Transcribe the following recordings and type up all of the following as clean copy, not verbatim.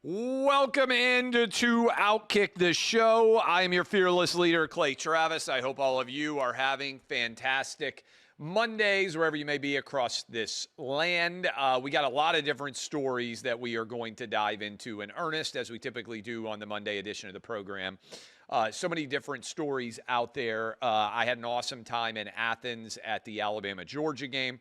Welcome into OutKick the show. I am your fearless leader, Clay Travis. I hope all of you are having fantastic Mondays, wherever you may be across this land. We got a lot of different stories that we are going to dive into in earnest, as we typically do on the Monday edition of the program. So many different stories out there. I had an awesome time in Athens at the Alabama-Georgia game.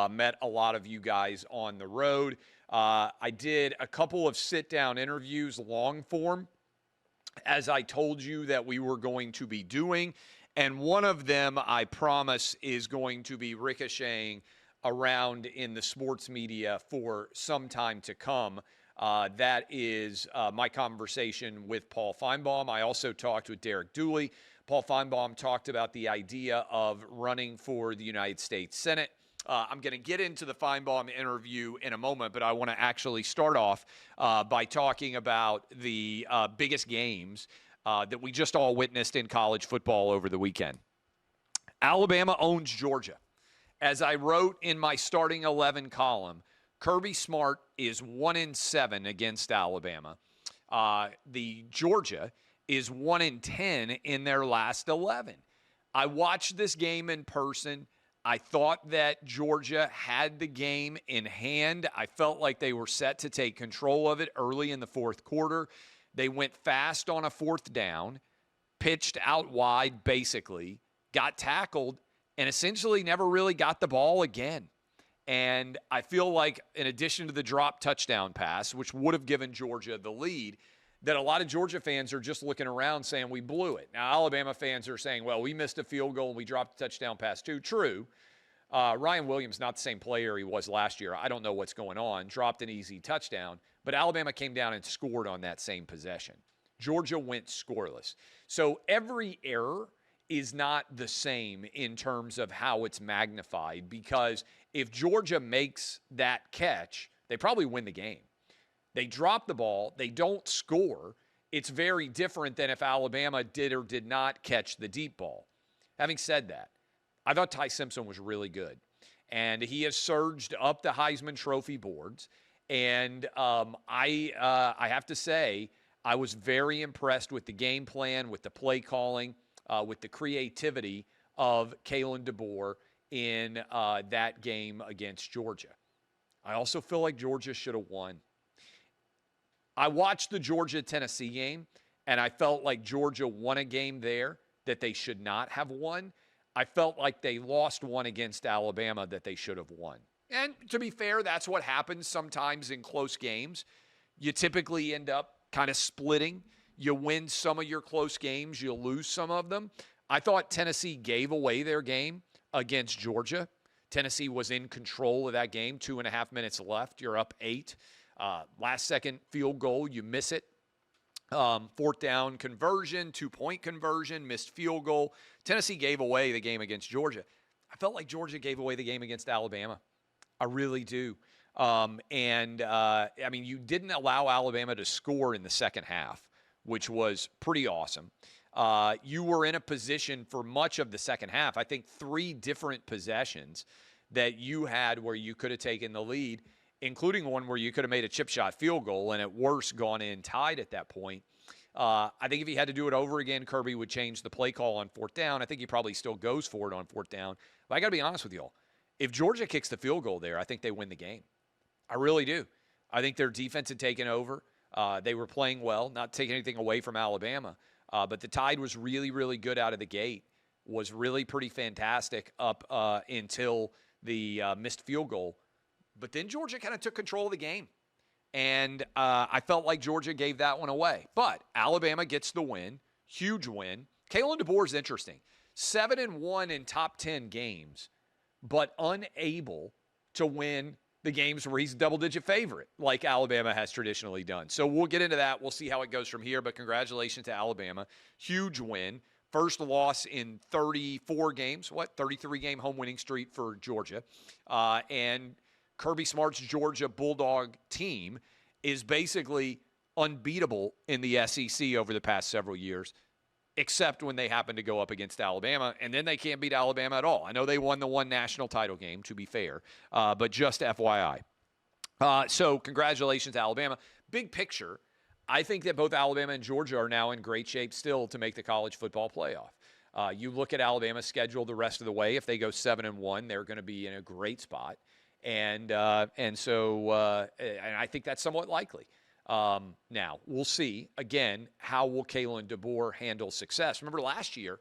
Met a lot of you guys on the road. I did a couple of sit-down interviews, long form, as I told you that we were going to be doing. And one of them, I promise, is going to be ricocheting around in the sports media for some time to come. That is my conversation with Paul Finebaum. I also talked with Derek Dooley. Paul Finebaum talked about the idea of running for the United States Senate. I'm going to get into the Finebaum interview in a moment, but I want to actually start off by talking about the biggest games that we just all witnessed in college football over the weekend. Alabama owns Georgia. As I wrote in my starting 11 column, Kirby Smart is 1-7 against Alabama. The Georgia is 1-10 in their last 11. I watched this game in person. I thought that Georgia had the game in hand. I felt like they were set to take control of it early in the fourth quarter. They went fast on a fourth down, pitched out wide basically, got tackled, and essentially never really got the ball again. And I feel like in addition to the drop touchdown pass, which would have given Georgia the lead, that a lot of Georgia fans are just looking around saying we blew it. Now, Alabama fans are saying, well, we missed a field goal and we dropped a touchdown pass too. True. Ryan Williams, not the same player he was last year. I don't know what's going on. Dropped an easy touchdown. But Alabama came down and scored on that same possession. Georgia went scoreless. So every error is not the same in terms of how it's magnified, because if Georgia makes that catch, they probably win the game. They drop the ball, they don't score. It's very different than if Alabama did or did not catch the deep ball. Having said that, I thought Ty Simpson was really good. And he has surged up the Heisman Trophy boards. And I have to say, I was very impressed with the game plan, with the play calling, with the creativity of Kalen DeBoer in that game against Georgia. I also feel like Georgia should have won. I watched the Georgia-Tennessee game, and I felt like Georgia won a game there that they should not have won. I felt like they lost one against Alabama that they should have won. And to be fair, that's what happens sometimes in close games. You typically end up kind of splitting. You win some of your close games, you lose some of them. I thought Tennessee gave away their game against Georgia. Tennessee was in control of that game, 2.5 minutes left. You're up 8. Last second field goal, you miss it. Fourth down conversion, 2-point conversion, missed field goal. Tennessee gave away the game against Georgia. I felt like Georgia gave away the game against Alabama. I really do. I mean, you didn't allow Alabama to score in the second half, which was pretty awesome. You were in a position for much of the second half, I think 3 different possessions that you had where you could have taken the lead, including one where you could have made a chip shot field goal and at worst gone in tied at that point. I think if he had to do it over again, Kirby would change the play call on fourth down. I think he probably still goes for it on fourth down. But I got to be honest with you all. If Georgia kicks the field goal there, I think they win the game. I really do. I think their defense had taken over. They were playing well, not taking anything away from Alabama. But the Tide was really, really good out of the gate, was really pretty fantastic up until the missed field goal. But then Georgia kind of took control of the game. And I felt like Georgia gave that one away. But Alabama gets the win. Huge win. Kalen DeBoer is interesting. 7-1 in top 10 games, but unable to win the games where he's a double-digit favorite, like Alabama has traditionally done. So we'll get into that. We'll see how it goes from here. But congratulations to Alabama. Huge win. First loss in 34 games. 33-game home winning streak for Georgia. And Kirby Smart's Georgia Bulldog team is basically unbeatable in the SEC over the past several years, except when they happen to go up against Alabama, and then they can't beat Alabama at all. I know they won the one national title game, to be fair, but just FYI. So congratulations to Alabama. big picture, I think that both Alabama and Georgia are now in great shape still to make the college football playoff. You look at Alabama's schedule the rest of the way. If they go 7-1, they're going to be in a great spot, and I think that's somewhat likely. Now we'll see again. How will Kalen DeBoer handle success? Remember last year,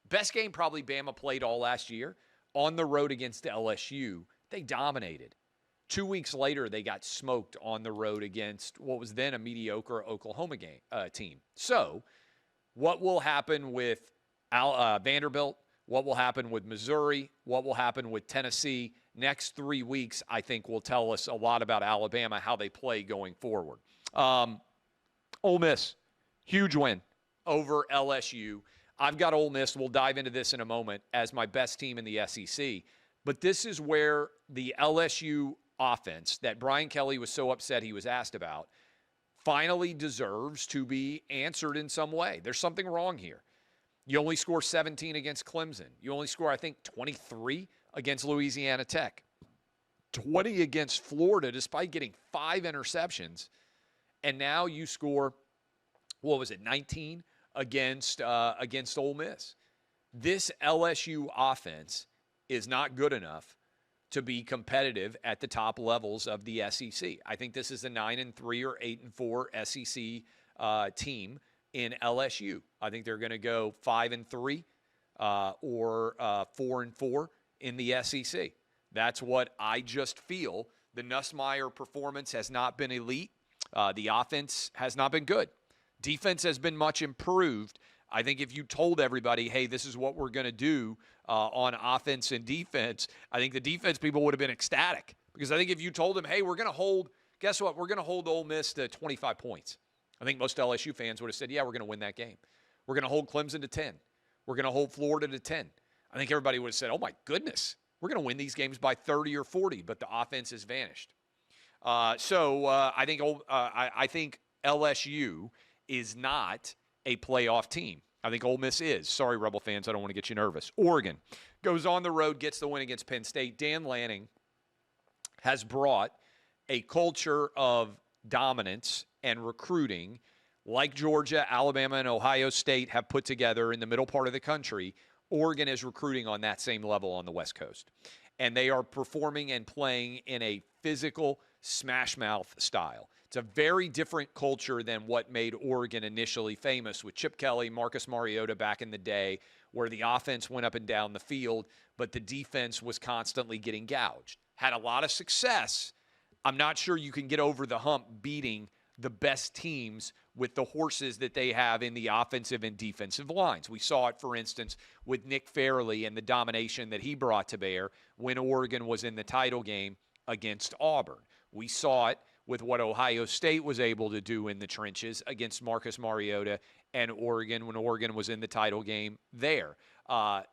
best game probably Bama played all last year on the road against LSU. They dominated. 2 weeks later, they got smoked on the road against what was then a mediocre Oklahoma team. So, what will happen with Vanderbilt? What will happen with Missouri? What will happen with Tennessee? Next 3 weeks, I think, will tell us a lot about Alabama, how they play going forward. Ole Miss, huge win over LSU. I've got Ole Miss. We'll dive into this in a moment as my best team in the SEC. But this is where the LSU offense that Brian Kelly was so upset he was asked about finally deserves to be answered in some way. There's something wrong here. You only score 17 against Clemson. You only score, I think, 23 against Louisiana Tech. 20 against Florida, despite getting 5 interceptions. And now you score, 19 against Ole Miss. This LSU offense is not good enough to be competitive at the top levels of the SEC. I think this is a 9-3 or 8-4 SEC team in LSU. I think they're going to go 5-3 or 4-4 in the SEC. That's what I just feel. The Nussmeier performance has not been elite. The offense has not been good. Defense has been much improved. I think if you told everybody, hey, this is what we're going to do on offense and defense, I think the defense people would have been ecstatic. Because I think if you told them, hey, we're going to hold, guess what? We're going to hold Ole Miss to 25 points. I think most LSU fans would have said, yeah, we're going to win that game. We're going to hold Clemson to 10. We're going to hold Florida to 10. I think everybody would have said, oh, my goodness, we're going to win these games by 30 or 40, but the offense has vanished. So I think LSU is not a playoff team. I think Ole Miss is. Sorry, Rebel fans, I don't want to get you nervous. Oregon goes on the road, gets the win against Penn State. Dan Lanning has brought a culture of dominance and recruiting like Georgia, Alabama, and Ohio State have put together in the middle part of the country. Oregon is recruiting on that same level on the West Coast. And they are performing and playing in a physical smash mouth style. It's a very different culture than what made Oregon initially famous with Chip Kelly, Marcus Mariota back in the day, where the offense went up and down the field, but the defense was constantly getting gouged. Had a lot of success. I'm not sure you can get over the hump beating the best teams with the horses that they have in the offensive and defensive lines. We saw it, for instance, with Nick Fairley and the domination that he brought to bear when Oregon was in the title game against Auburn. We saw it with what Ohio State was able to do in the trenches against Marcus Mariota and Oregon when Oregon was in the title game there.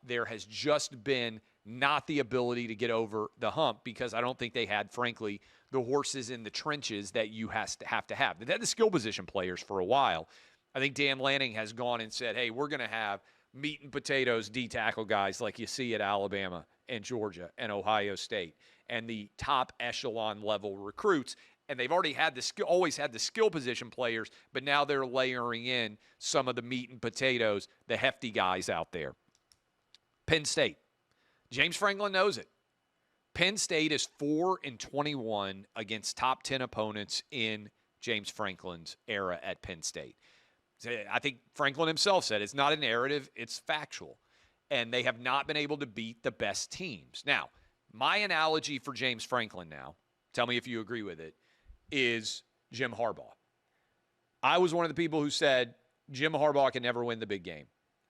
There has just been not the ability to get over the hump because I don't think they had, frankly, the horses in the trenches that you have to have. They had the skill position players for a while. I think Dan Lanning has gone and said, hey, we're going to have meat and potatoes D-tackle guys like you see at Alabama and Georgia and Ohio State and the top echelon level recruits. And they've already had always had the skill position players, but now they're layering in some of the meat and potatoes, the hefty guys out there. Penn State. James Franklin knows it. Penn State is 4-21 against top 10 opponents in James Franklin's era at Penn State. I think Franklin himself said it's not a narrative, it's factual. And they have not been able to beat the best teams. Now, my analogy for James Franklin now, tell me if you agree with it, is Jim Harbaugh. I was one of the people who said Jim Harbaugh can never win the big game.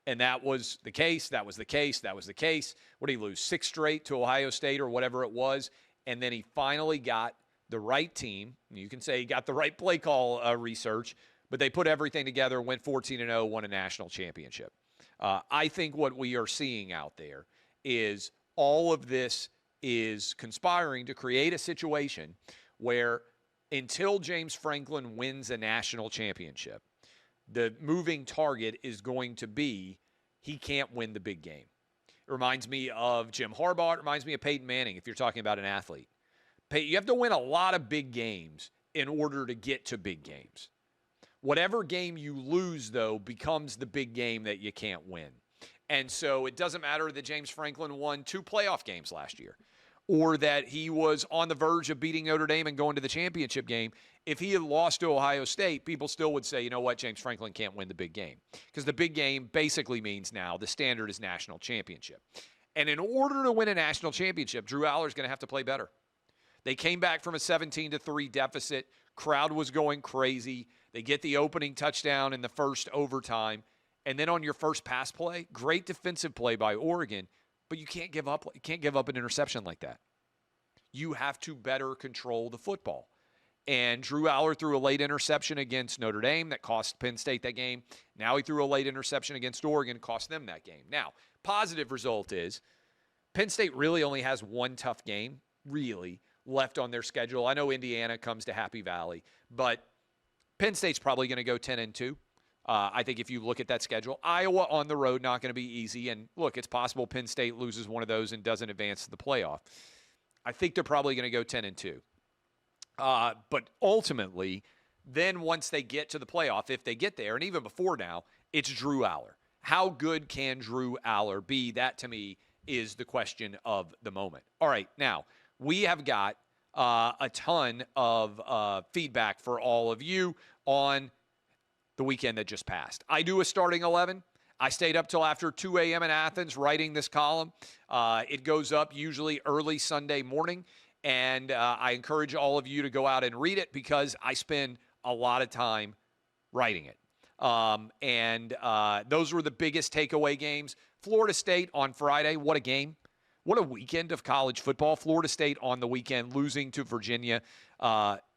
And that was the case. That was the case. That was the case. What did he lose? 6 straight to Ohio State or whatever it was. And then he finally got the right team. You can say he got the right play call research, but they put everything together, went 14-0, won a national championship. I think what we are seeing out there is all of this is conspiring to create a situation where until James Franklin wins a national championship, the moving target is going to be he can't win the big game. It reminds me of Jim Harbaugh. It reminds me of Peyton Manning if you're talking about an athlete. You have to win a lot of big games in order to get to big games. Whatever game you lose, though, becomes the big game that you can't win. And so it doesn't matter that James Franklin won 2 playoff games last year or that he was on the verge of beating Notre Dame and going to the championship game. If he had lost to Ohio State, people still would say, you know what, James Franklin can't win the big game. Because the big game basically means now the standard is national championship. And in order to win a national championship, Drew Aller's going to have to play better. They came back from a 17-3 deficit. Crowd was going crazy. They get the opening touchdown in the first overtime. And then on your first pass play, great defensive play by Oregon, but you can't give up. You can't give up an interception like that. You have to better control the football. And Drew Aller threw a late interception against Notre Dame that cost Penn State that game. Now he threw a late interception against Oregon, cost them that game. Now, positive result is Penn State really only has one tough game, really, left on their schedule. I know Indiana comes to Happy Valley, but Penn State's probably going to go 10-2. I think if you look at that schedule, Iowa on the road, not going to be easy. And look, it's possible Penn State loses one of those and doesn't advance to the playoff. I think they're probably going to go 10-2. But ultimately, then once they get to the playoff, if they get there, and even before now, it's Drew Aller. How good can Drew Aller be? That, to me, is the question of the moment. All right, now, we have got a ton of feedback for all of you on the weekend that just passed. I do a starting 11. I stayed up till after 2 a.m. in Athens writing this column. It goes up usually early Sunday morning, and I encourage all of you to go out and read it because I spend a lot of time writing it. Those were the biggest takeaway games. Florida State on Friday, what a game. What a weekend of college football. Florida State on the weekend losing to Virginia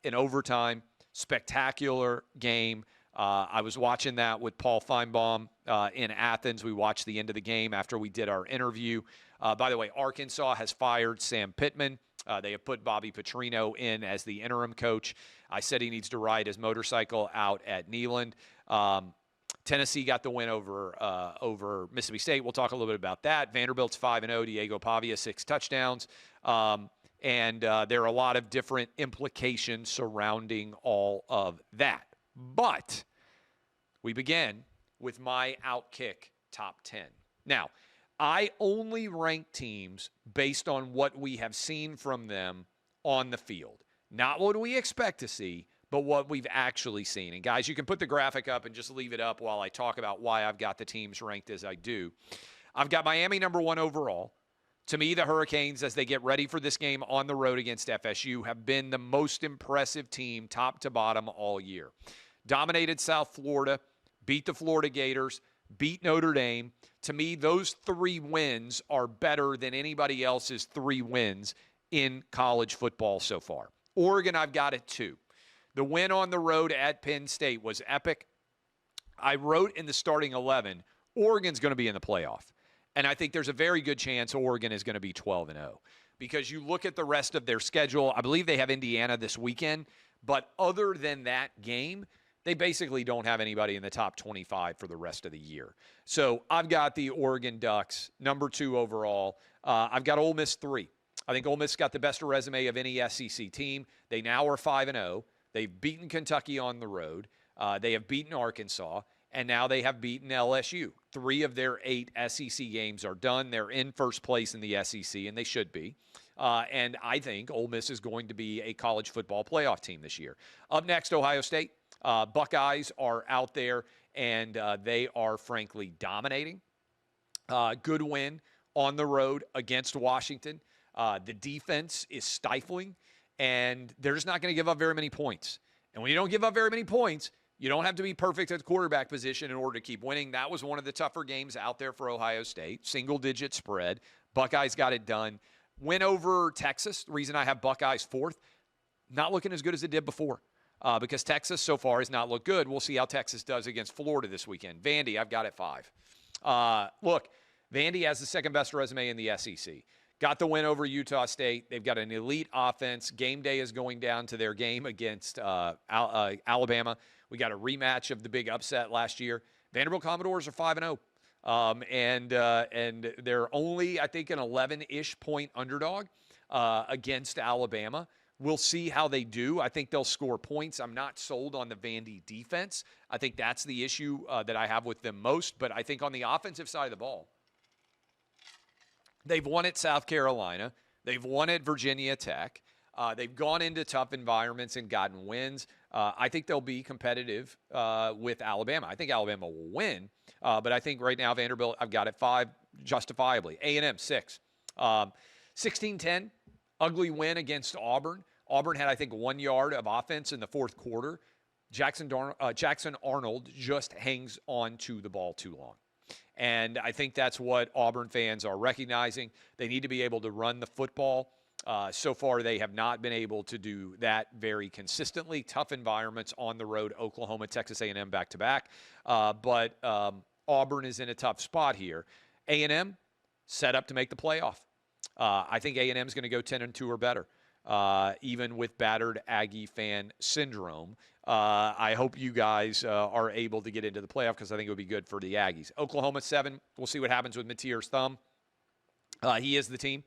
in overtime. Spectacular game. I was watching that with Paul Finebaum in Athens. We watched the end of the game after we did our interview. By the way, Arkansas has fired Sam Pittman. They have put Bobby Petrino in as the interim coach. I said he needs to ride his motorcycle out at Neyland. Tennessee got the win over Mississippi State. We'll talk a little bit about that. Vanderbilt's 5-0. Diego Pavia, 6 touchdowns. There are a lot of different implications surrounding all of that. But we begin with my OutKick top 10. Now, I only rank teams based on what we have seen from them on the field. Not what we expect to see, but what we've actually seen. And guys, you can put the graphic up and just leave it up while I talk about why I've got the teams ranked as I do. I've got Miami number 1 overall. To me, the Hurricanes, as they get ready for this game on the road against FSU, have been the most impressive team top to bottom all year. Dominated South Florida, beat the Florida Gators, beat Notre Dame. To me, those 3 wins are better than anybody else's 3 wins in college football so far. Oregon, I've got it 2. The win on the road at Penn State was epic. I wrote in the starting 11, Oregon's going to be in the playoff. And I think there's a very good chance Oregon is going to be 12-0. Because you look at the rest of their schedule, I believe they have Indiana this weekend. But other than that game, they basically don't have anybody in the top 25 for the rest of the year. So I've got the Oregon Ducks, number 2 overall. I've got Ole Miss 3. I think Ole Miss got the best resume of any SEC team. They now are 5-0. They've beaten Kentucky on the road. They have beaten Arkansas. And now they have beaten LSU. 3 of their 8 SEC games are done. They're in first place in the SEC, and they should be. And I think Ole Miss is going to be a college football playoff team this year. Up next, Ohio State. Buckeyes are out there, and they are frankly dominating. Good win on the road against Washington. The defense is stifling, and they're just not going to give up very many points. And when you don't give up very many points, you don't have to be perfect at the quarterback position in order to keep winning. That was one of the tougher games out there for Ohio State. Single-digit spread. Buckeyes got it done. Win over Texas. The reason I have Buckeyes 4th, not looking as good as it did before. Because Texas so far has not looked good. We'll see how Texas does against Florida this weekend. Vandy, I've got it 5. Look, Vandy has the second best resume in the SEC. Got the win over Utah State. They've got an elite offense. Game day is going down to their game against Alabama. We got a rematch of the big upset last year. Vanderbilt Commodores are 5-0. And they're only, I think, an 11-ish point underdog against Alabama. We'll see how they do. I think they'll score points. I'm not sold on the Vandy defense. I think that's the issue that I have with them most. But I think on the offensive side of the ball, they've won at South Carolina. They've won at Virginia Tech. They've gone into tough environments and gotten wins. I think they'll be competitive with Alabama. I think Alabama will win. But I think right now Vanderbilt, I've got it 5 justifiably. A&M 6. 16-10, ugly win against Auburn. Auburn had, I think, 1 yard of offense in the fourth quarter. Jackson Arnold just hangs on to the ball too long. And I think that's what Auburn fans are recognizing. They need to be able to run the football. So far, they have not been able to do that very consistently. Tough environments on the road, Oklahoma, Texas A&M back-to-back. But Auburn is in a tough spot here. A&M set up to make the playoff. I think A&M is going to go 10-2 or better, even with battered Aggie fan syndrome. I hope you guys are able to get into the playoff because I think it would be good for the Aggies. Oklahoma 7. We'll see what happens with Mateer's thumb. He is the team.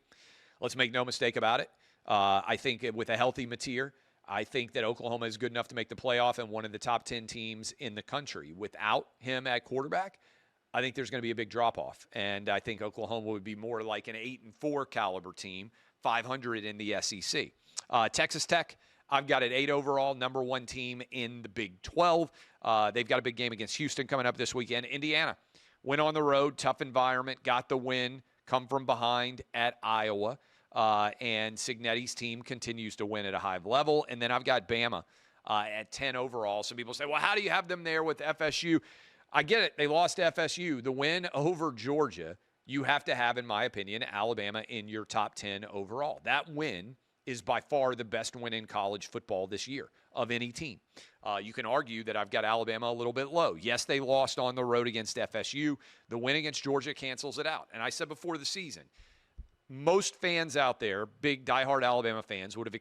Let's make no mistake about it. I think with a healthy Mateer, I think that Oklahoma is good enough to make the playoff and one of the top 10 teams in the country. Without him at quarterback, I think there's going to be a big drop-off. And I think Oklahoma would be more like an 8-4 caliber team, 500 in the SEC. Texas Tech, I've got it 8 overall, number 1 team in the Big 12. They've got a big game against Houston coming up this weekend. Indiana went on the road, tough environment, got the win, come from behind at Iowa. And Cignetti's team continues to win at a high level. And then I've got Bama at 10 overall. Some people say, well, how do you have them there with FSU? I get it. They lost to FSU. The win over Georgia, you have to have, in my opinion, Alabama in your top 10 overall. That win is by far the best win in college football this year of any team. You can argue that I've got Alabama a little bit low. Yes, they lost on the road against FSU. The win against Georgia cancels it out. And I said before the season, most fans out there, big diehard Alabama fans, would have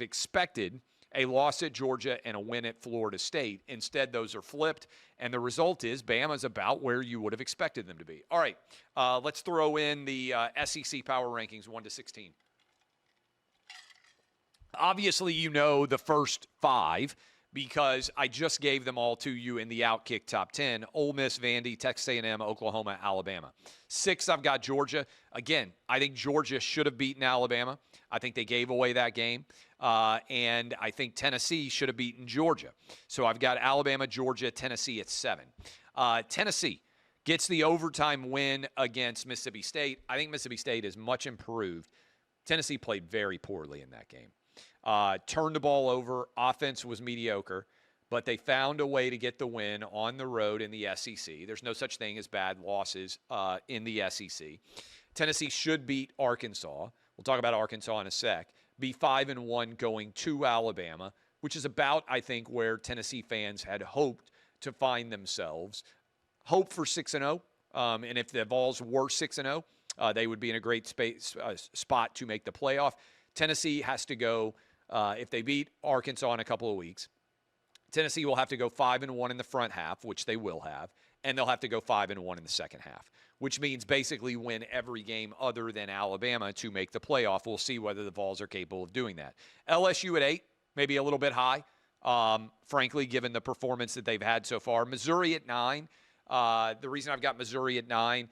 expected a loss at Georgia and a win at Florida State. Instead, those are flipped, and the result is Bama's about where you would have expected them to be. All right, let's throw in the SEC Power Rankings 1 to 16. Obviously, you know the first 5 because I just gave them all to you in the OutKick top 10. Ole Miss, Vandy, Texas A&M, Oklahoma, Alabama. 6, I've got Georgia. Again, I think Georgia should have beaten Alabama. I think they gave away that game. And I think Tennessee should have beaten Georgia. So I've got Alabama, Georgia, Tennessee at 7. Tennessee gets the overtime win against Mississippi State. I think Mississippi State is much improved. Tennessee played very poorly in that game. Turned the ball over. Offense was mediocre, but they found a way to get the win on the road in the SEC. There's no such thing as bad losses in the SEC. Tennessee should beat Arkansas. We'll talk about Arkansas in a sec. Be 5-1 going to Alabama, which is about, I think, where Tennessee fans had hoped to find themselves. Hope for 6-0, and if the Vols were 6-0, they would be in a great spot to make the playoff. Tennessee has to go, if they beat Arkansas in a couple of weeks, Tennessee will have to go 5-1 in the front half, which they will have, and they'll have to go 5-1 in the second half, which means basically win every game other than Alabama to make the playoff. We'll see whether the Vols are capable of doing that. LSU at 8, maybe a little bit high, frankly, given the performance that they've had so far. Missouri at 9. The reason I've got Missouri at 9,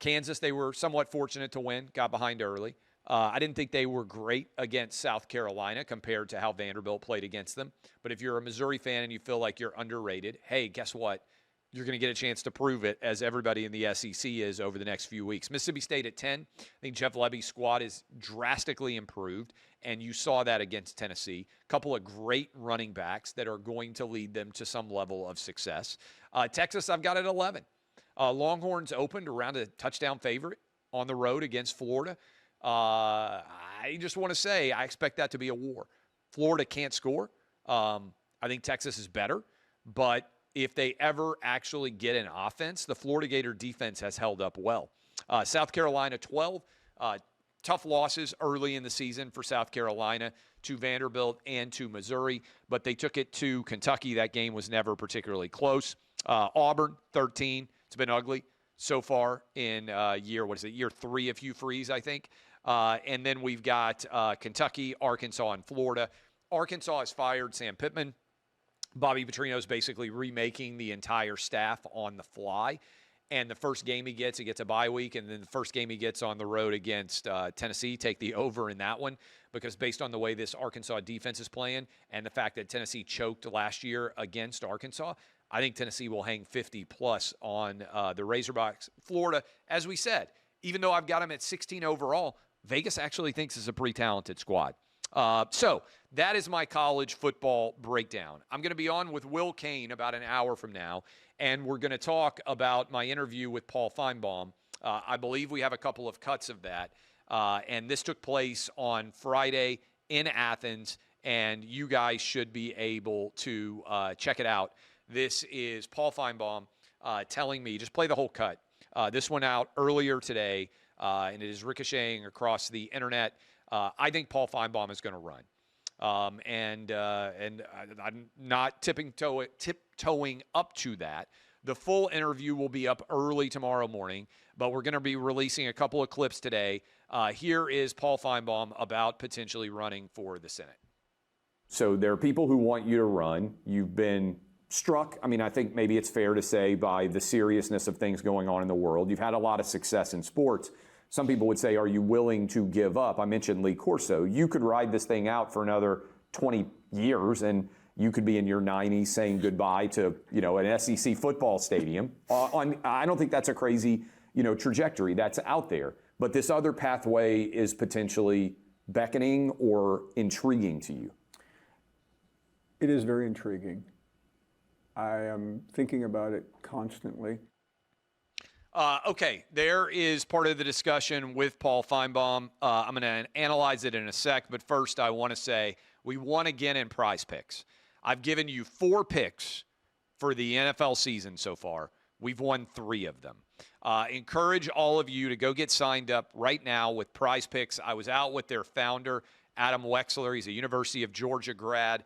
Kansas, they were somewhat fortunate to win, got behind early. I didn't think they were great against South Carolina compared to how Vanderbilt played against them. But if you're a Missouri fan and you feel like you're underrated, hey, guess what? You're going to get a chance to prove it, as everybody in the SEC is over the next few weeks. Mississippi State at 10. I think Jeff Lebby's squad is drastically improved, and you saw that against Tennessee. A couple of great running backs that are going to lead them to some level of success. Texas, I've got at 11. Longhorns opened around a touchdown favorite on the road against Florida. I just want to say I expect that to be a war. Florida can't score. I think Texas is better, but if they ever actually get an offense, the Florida Gator defense has held up well. South Carolina 12. Tough losses early in the season for South Carolina to Vanderbilt and to Missouri, but they took it to Kentucky. That game was never particularly close. Auburn 13. It's been ugly so far in year 3 of Hugh Freeze, I think. And then we've got Kentucky, Arkansas, and Florida. Arkansas has fired Sam Pittman. Bobby Petrino is basically remaking the entire staff on the fly. And the first game he gets a bye week, and then the first game he gets on the road against Tennessee, take the over in that one, because based on the way this Arkansas defense is playing and the fact that Tennessee choked last year against Arkansas, I think Tennessee will hang 50-plus on the Razorbacks. Florida, as we said, even though I've got them at 16 overall, Vegas actually thinks it's a pretty talented squad. So that is my college football breakdown. I'm going to be on with Will Kane about an hour from now, and we're going to talk about my interview with Paul Finebaum. I believe we have a couple of cuts of that, and this took place on Friday in Athens, and you guys should be able to check it out. This is Paul Finebaum telling me, just play the whole cut. This went out earlier today, and it is ricocheting across the internet. I think Paul Finebaum is going to run. And I'm not tiptoeing up to that. The full interview will be up early tomorrow morning, but we're going to be releasing a couple of clips today. Here is Paul Finebaum about potentially running for the Senate. So there are people who want you to run. You've been struck, I mean, I think maybe it's fair to say, by the seriousness of things going on in the world. You've had a lot of success in sports. Some people would say, are you willing to give up? I mentioned Lee Corso. You could ride this thing out for another 20 years, and you could be in your 90s saying goodbye to, an SEC football stadium. I don't think that's a crazy, trajectory. That's out there. But this other pathway is potentially beckoning or intriguing to you. It is very intriguing. I am thinking about it constantly. Okay, there is part of the discussion with Paul Finebaum. I'm going to analyze it in a sec, but first I want to say we won again in Prize Picks. I've given you 4 picks for the NFL season so far. We've won 3 of them. Encourage all of you to go get signed up right now with Prize Picks. I was out with their founder, Adam Wexler. He's a University of Georgia grad.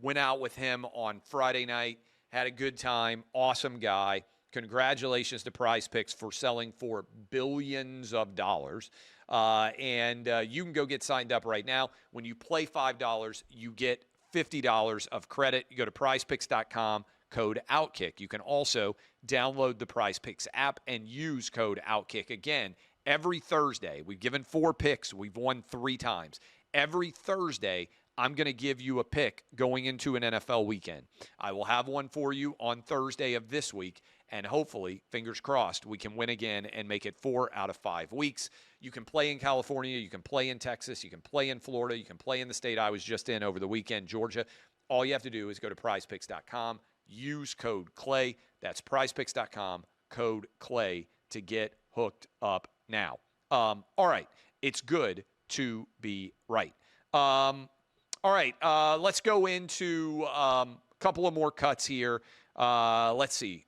Went out with him on Friday night, had a good time, awesome guy. Congratulations to Prize Picks for selling for billions of dollars. And you can go get signed up right now. When you play $5, you get $50 of credit. You go to prizepicks.com, code OutKick. You can also download the Prize Picks app and use code OutKick. Again, every Thursday, we've given 4 picks. We've won 3 times. Every Thursday, I'm going to give you a pick going into an NFL weekend. I will have one for you on Thursday of this week, and hopefully, fingers crossed, we can win again and make it 4 out of 5 weeks. You can play in California, you can play in Texas, you can play in Florida, you can play in the state I was just in over the weekend, Georgia. All you have to do is go to prizepicks.com, use code CLAY. That's prizepicks.com, code CLAY to get hooked up now. All right, it's good to be right. All right, let's go into a couple of more cuts here. Let's see.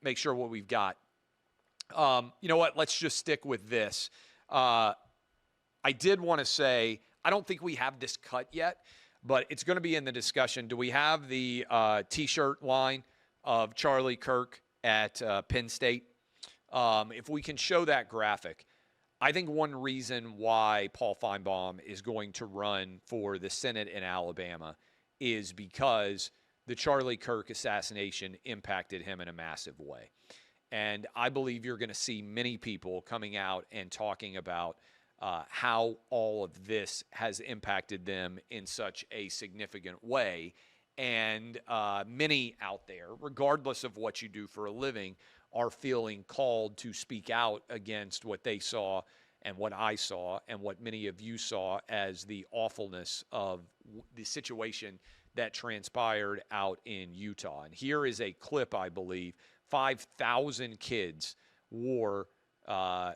Make sure what we've got. You know what? Let's just stick with this. I did want to say, I don't think we have this cut yet, but it's going to be in the discussion. Do we have the T-shirt line of Charlie Kirk at Penn State? If we can show that graphic. I think one reason why Paul Finebaum is going to run for the Senate in Alabama is because the Charlie Kirk assassination impacted him in a massive way. And I believe you're going to see many people coming out and talking about how all of this has impacted them in such a significant way. And many out there, regardless of what you do for a living, are feeling called to speak out against what they saw and what I saw and what many of you saw as the awfulness of the situation that transpired out in Utah. And here is a clip, I believe. 5,000 kids wore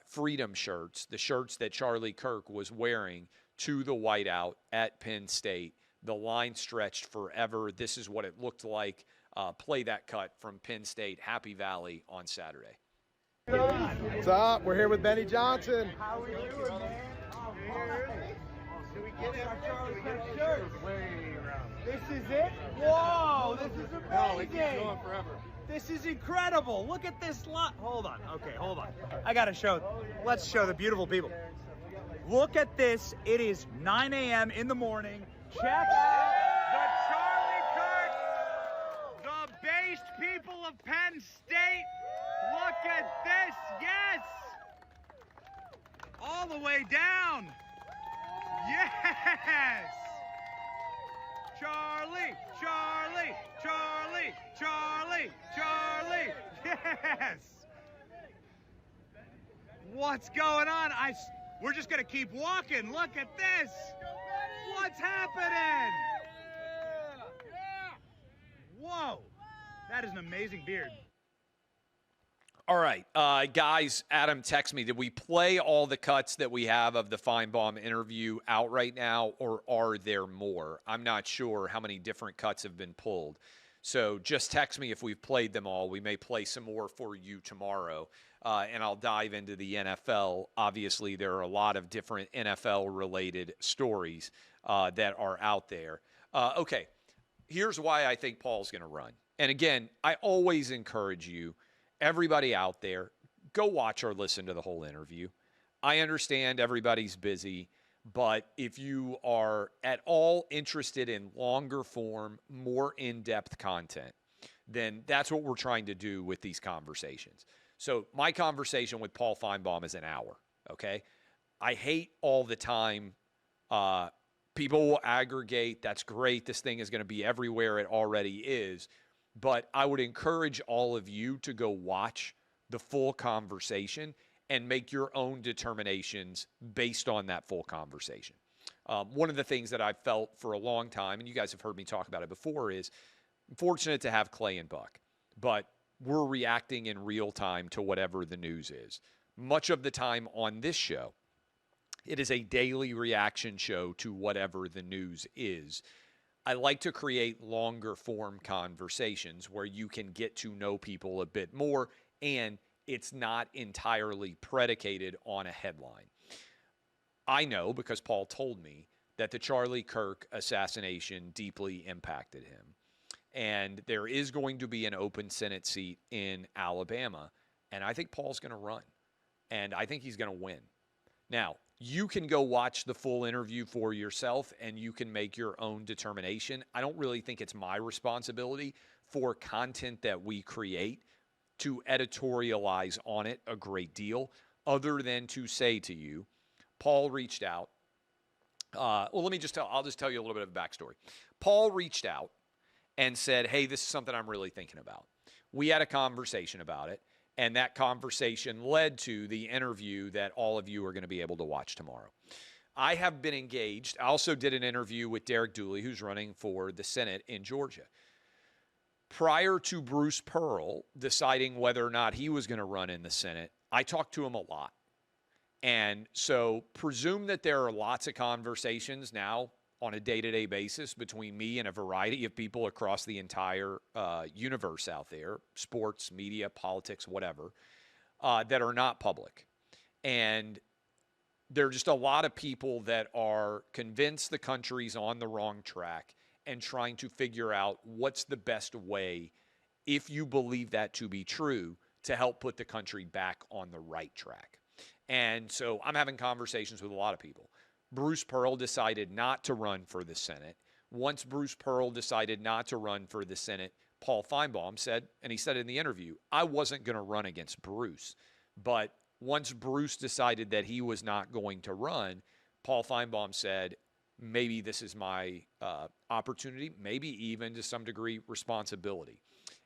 freedom shirts, the shirts that Charlie Kirk was wearing, to the whiteout at Penn State. The line stretched forever. This is what it looked like. Play that cut from Penn State, Happy Valley on Saturday. What's up? We're here with Benny Johnson. How are we doing, man? Do we get it? Do we get the shirt? Way around. This is it? Whoa, this is amazing. No, we keep going forever. This is incredible. Look at this lot. Hold on. Okay, hold on. I got to show. Let's show the beautiful people. Look at this. It is 9 a.m. in the morning. Check out the Charlie Kirk, the based people of Penn State. Look at this. Yes. All the way down. Yes. Charlie, Charlie, Charlie, Charlie, Charlie. Yes. What's going on? We're just going to keep walking. Look at this. What's happening? Whoa. That is an amazing beard. All right, guys, Adam texted me. Did we play all the cuts that we have of the Finebaum interview out right now, or are there more? I'm not sure how many different cuts have been pulled. So just text me if we've played them all. We may play some more for you tomorrow, and I'll dive into the NFL. Obviously, there are a lot of different NFL-related stories that are out there. Okay, here's why I think Paul's going to run. And again, I always encourage you, everybody out there, go watch or listen to the whole interview. I understand everybody's busy, but if you are at all interested in longer form, more in-depth content, then that's what we're trying to do with these conversations. So my conversation with Paul Finebaum is an hour, okay? I hate all the time people will aggregate. That's great. This thing is going to be everywhere. It already is. But I would encourage all of you to go watch the full conversation and make your own determinations based on that full conversation. One of the things that I've felt for a long time, and you guys have heard me talk about it before, is I'm fortunate to have Clay and Buck, but we're reacting in real time to whatever the news is. Much of the time on this show, it is a daily reaction show to whatever the news is. I like to create longer form conversations where you can get to know people a bit more, and it's not entirely predicated on a headline. I know, because Paul told me, that the Charlie Kirk assassination deeply impacted him. And there is going to be an open Senate seat in Alabama, and I think Paul's going to run. And I think he's going to win. Now, you can go watch the full interview for yourself, and you can make your own determination. I don't really think it's my responsibility for content that we create to editorialize on it a great deal, other than to say to you, Paul reached out. I'll just tell you a little bit of a backstory. Paul reached out and said, hey, this is something I'm really thinking about. We had a conversation about it, and that conversation led to the interview that all of you are going to be able to watch tomorrow. I have been engaged. I also did an interview with Derek Dooley, who's running for the Senate in Georgia. Prior to Bruce Pearl deciding whether or not he was going to run in the Senate, I talked to him a lot. And so presume that there are lots of conversations now on a day-to-day basis between me and a variety of people across the entire universe out there, sports, media, politics, whatever, that are not public. And there are just a lot of people that are convinced the country's on the wrong track and trying to figure out what's the best way, if you believe that to be true, to help put the country back on the right track. And so I'm having conversations with a lot of people. Bruce Pearl decided not to run for the Senate. Once Bruce Pearl decided not to run for the Senate, Paul Finebaum said, and he said in the interview, I wasn't going to run against Bruce. But once Bruce decided that he was not going to run, Paul Finebaum said, maybe this is my opportunity, maybe even to some degree responsibility.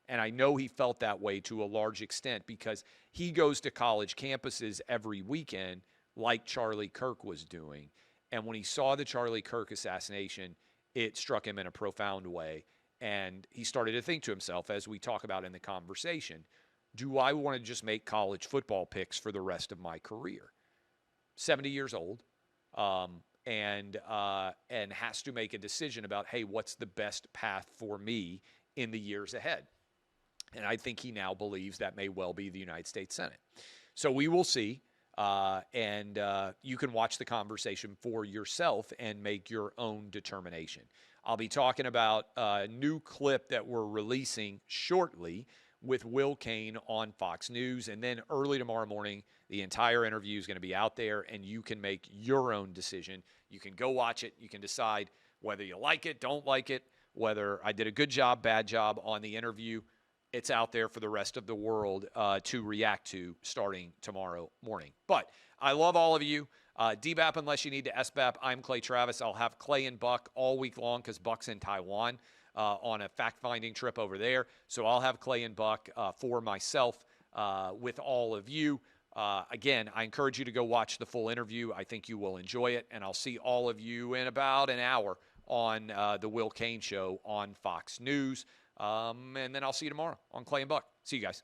And I know he felt that way to a large extent because he goes to college campuses every weekend like Charlie Kirk was doing. And when he saw the Charlie Kirk assassination, it struck him in a profound way. And he started to think to himself, as we talk about in the conversation, do I want to just make college football picks for the rest of my career? 70 years old, and has to make a decision about, hey, what's the best path for me in the years ahead? And I think he now believes that may well be the United States Senate. So we will see. And you can watch the conversation for yourself and make your own determination. I'll be talking about a new clip that we're releasing shortly with Will Cain on Fox News. And then early tomorrow morning, the entire interview is going to be out there, and you can make your own decision. You can go watch it. You can decide whether you like it, don't like it, whether I did a good job, bad job on the interview. It's out there for the rest of the world to react to starting tomorrow morning. But I love all of you. DBAP unless you need to SBAP. I'm Clay Travis. I'll have Clay and Buck all week long because Buck's in Taiwan on a fact-finding trip over there. So I'll have Clay and Buck for myself with all of you. Again, I encourage you to go watch the full interview. I think you will enjoy it. And I'll see all of you in about an hour on the Will Cain Show on Fox News. And then I'll see you tomorrow on Clay and Buck. See you guys.